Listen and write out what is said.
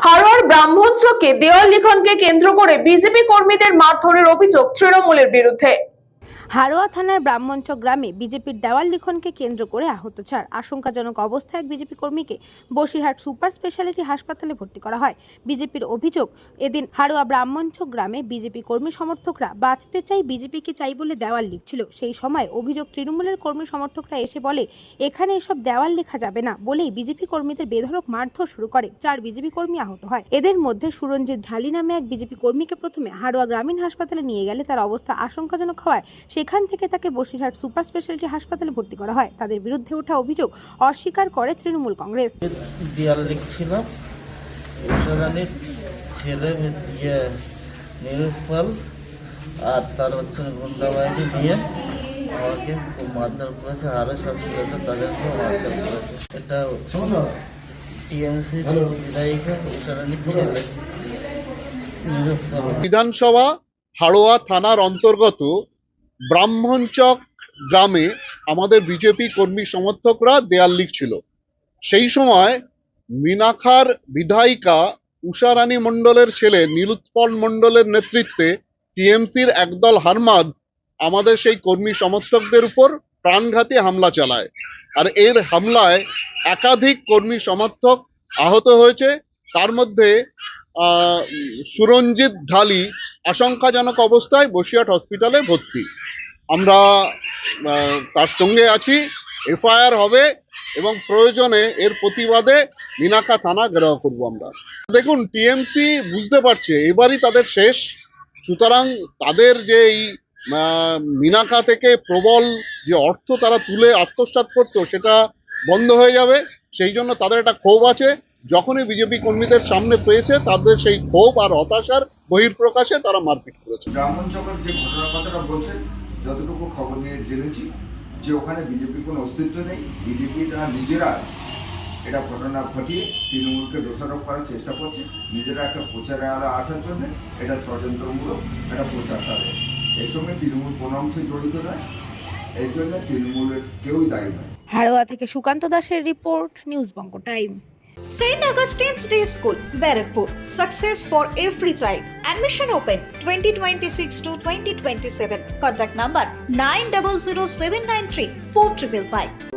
হারোয়ার ব্রাহ্মণচকে দেওয়াল লিখনকে কেন্দ্র করে বিজেপি কর্মীদের মারধরের অভিযোগ তৃণমূলের বিরুদ্ধে। হারোয়া থানার ব্রাহ্মণচক গ্রামে বিজেপির দেওয়াল লিখনকে কেন্দ্র করে আহত 4 আশঙ্কাজনক অবস্থায় এক বিজেপি কর্মীকে বসিরহাট সুপার স্পেশালিটি হাসপাতালে ভর্তি করা হয়। বিজেপির অভিযোগ, এদিন হারোয়া ব্রাহ্মণচক গ্রামে বিজেপি কর্মী সমর্থকরা বাঁচতে চাই বিজেপিকে চাই বলে দেওয়াল লিখছিল। সেই সময় অভিযোগ, তৃণমূলের কর্মী সমর্থকরা এসে বলে এখানে এসব দেওয়াল লেখা যাবে না বলেই বিজেপি কর্মীদের বেধড়ক মারধর শুরু করে। 4 বিজেপি কর্মী আহত হয়। এদের মধ্যে সুরঞ্জিত ঢালি নামে এক বিজেপি কর্মীকে প্রথমে হারোয়া গ্রামীণ হাসপাতালে নিয়ে গেলে তার অবস্থা আশঙ্কাজনক হওয়ায় সেখান থেকে তাকে বসিরহাট সুপার স্পেশালিটি হাসপাতালে ভর্তি করা হয়। তাদের বিরুদ্ধে ওঠা অভিযোগ অস্বীকার করে তৃণমূল কংগ্রেস। দেয়াল লিখছিলাম, ঈশ্বরানীর ছেলে নিরুৎপল আর তার হচ্ছে গুন্ডা বাহিনী নিয়ে আমাকে খুব মারধর করেছে, আরও সব ছেলেটা তাদেরকেও মারধর করেছে। এটা টিএমসি বিধায়িকা ঈশ্বরানীর ছেলে নিরুৎপল। বিধানসভা হাড়োয়া থানার অন্তর্গত ব্রাহ্মণচক গ্রামে আমাদের বিজেপি কর্মী সমর্থকরা দেয়াল লিখছিল। সেই সময় মিনাখার বিধায়িকা উষারানী মণ্ডলের ছেলে নিরুৎপল মণ্ডলের নেতৃত্বে টিএমসির একদল হারমাদ আমাদের সেই কর্মী সমর্থকদের উপর প্রাণঘাতী হামলা চালায়। আর এর হামলায় একাধিক কর্মী সমর্থক আহত হয়েছে। তার মধ্যে সুরঞ্জিত ঢালি আশঙ্কাজনক অবস্থায় বসিরহাট হসপিটালে ভর্তি। আমরা তার সঙ্গে আছি, এফআইআর হবে এবং প্রয়োজনে এর প্রতিবাদে মিনাখা থানা ঘেরাও করব আমরা। দেখুন, টিএমসি বুঝতে পারছে এবারই তাদের শেষ, সুতরাং তাদের যে এই মিনাখা থেকে প্রবল যে অর্থ তারা তুলে আত্মসাৎ করতো সেটা বন্ধ হয়ে যাবে। সেই জন্য তাদের একটা ক্ষোভ আছে। যখনই বিজেপি কর্মীদের সামনে পেয়েছে তাদের সেই ক্ষোভ আর হতাশার বহিঃপ্রকাশে তারা মারপিট করেছে। ব্রাহ্মণচকের যে ঘটনার কথাটা বলছেন, যতটুকু খবর নিয়ে জেনেছি যে ওখানে বিজেপির কোনো অস্তিত্ব নেই। বিজেপিরা নিজেরা এটা ঘটনা ঘটিয়ে তৃণমূলকে দোষারোপ করার চেষ্টা করছে, নিজেরা একটা প্রচারে আলো আসার জন্য এটা ষড়যন্ত্রমূলক একটা প্রচার তাদের। এর সঙ্গে তৃণমূল কোনো অংশে জড়িত নয়, এর জন্য তৃণমূলের কেউই দায়ী নয়। হারোয়া থেকে সুকান্ত দাসের report, news Banga time. St. Augustine's Day School, Barakpur. Success for every child. Admission open 2026 to 2027. Contact number 900793 4555.